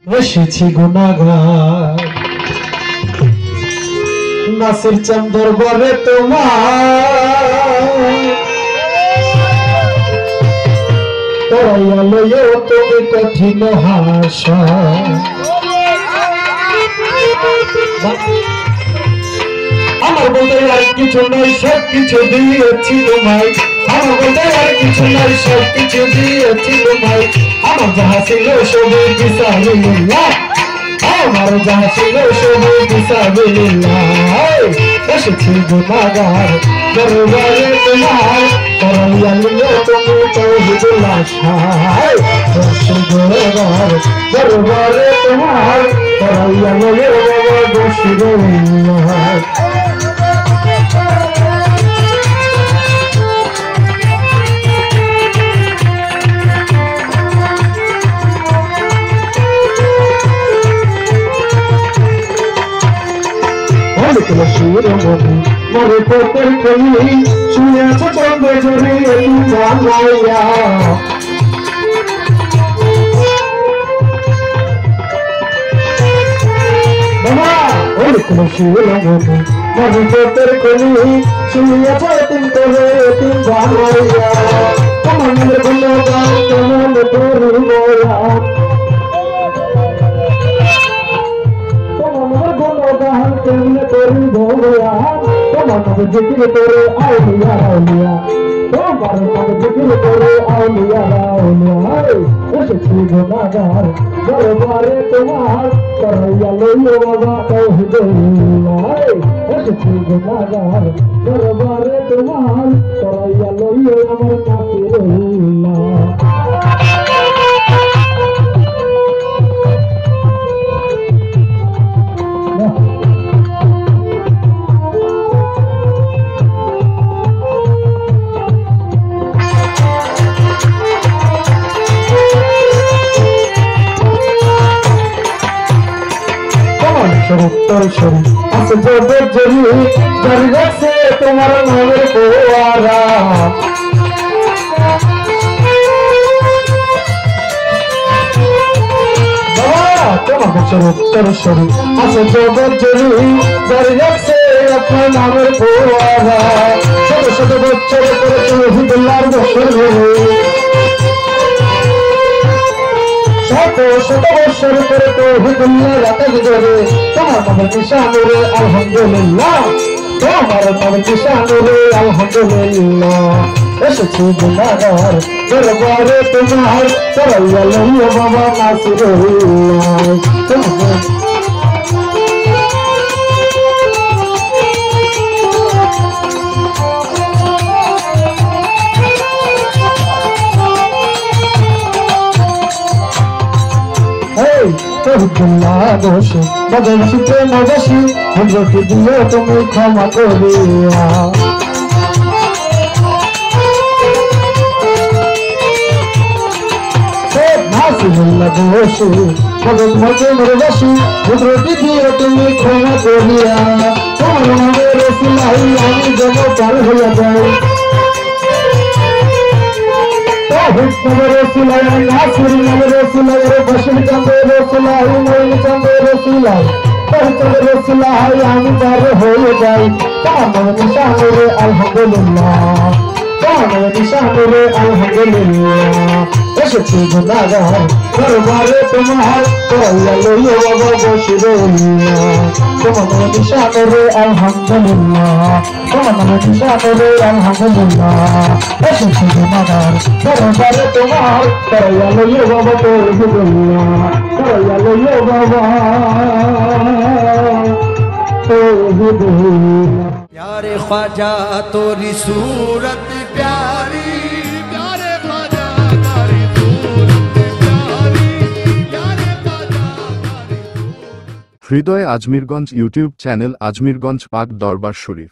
এসেছি গুনাহগার নাসির চাঁদ দরবারে তোমার তোরাইয়া লইও তুমি কঠিন হাসা আমার বলতে আর কিছু নাই সব কিছু দিয়েছি তোমায় আমার বলতে আর কিছু নাই সব কিছু দিয়েছি তোমায় আমার যাহা ছিল সবই বিসাবিল্লাহ আমার যাহা ছিল সবই বিসাবিল্লাহ এসেছি গুনাহগার দরবারে তোমার করাইয়া লিও তুমি তাওহীদুল আশায় এসেছি গুনাহগার দরবারে তোমার করাইয়া লিও বাবা বশিরুল্লাহ মরে পথের কলি শুয়েছে চন্দ্রে জড়িয়ে জানাইয়া বাবা ওই তুলসী রঙনি মরে পথের কলি শুয়েছে তিন করে তিন জানাইয়া তোমার গুলো গান কেমন তোর মোরা तुमने तेरी बोलिया तुम्हारे जिक्र तेरे आउलिया आउलिया तुम्हारे जिक्र तेरे आउलिया आउलिया एसেছি গুনাহগার দরবারে তোমার করাইয়া লইও বাবা তাওহীদুল্লাহ এসেছি গুনাহগার দরবারে তোমার করাইয়া লইও আমার কাফিরুল্লাহ उत्तर शरीर अस जोड़े जरी जरिया से तुम्हारा नजर को आरा तुम्हारा उत्तर शरीर अस जोड़े जरी जरिया से अपने नजर को आरा शत शत बच्चों पर तौहीदुल्लाहर बशर शत शत बशर पर तौहीदुल्लाह रात जरे তোমার নামের নিশানে আলহামদুলিল্লাহ তোমার নামের নিশানে আলহামদুলিল্লাহ এসেছি গুনাহগার দরবারে তোমার করাইয়া লইও বাবা নাসিরুল্লাহ তোমার তৌহিদুল্লাহ দোষী বদলছি প্রেম বসি হজরত দিও তুমি ক্ষমা করিয়া নাসিরুল্লাহ দোষী বদল মজনুর বসি হজরত দিও তুমি ক্ষমা করিয়া তোমার নামের রসিলাই আমি যেন পার হইয়া যাই রসুলাই নাসির নামে রসুলাই বসির চন্দ্র রসুলাই মইন চন্দ্র রসুলাই চন্দ্র রসুলাই আমি তার হয়ে যাই তোমার নিশানে আলহামদুলিল্লাহ তোমার নিশানে আলহামদুলিল্লাহ এসেছি গুনাহগার দরবারে তোমার করাইয়া লইও বাবা বশিরুল্লাহ তোমার নিশানে আলহামদুলিল্লাহ তোমার নিশানে আলহামদুলিল্লাহ এসেছি গুনাহগার দরবারে তোমার করাইয়া লইও বাবা তাওহীদুল্লাহ করাইয়া লইও বাবা তাওহীদুল্লাহ प्यारे ख्वाजा तोरी सूरत प्यारी प्यारे ख्वाजा तारी सूरत प्यारी प्यारे ख्वाजा तारी হৃদয় আজমিরগঞ্জ ইউটিউব চ্যানেল আজমিরগঞ্জ পাক দরবার শরীফ।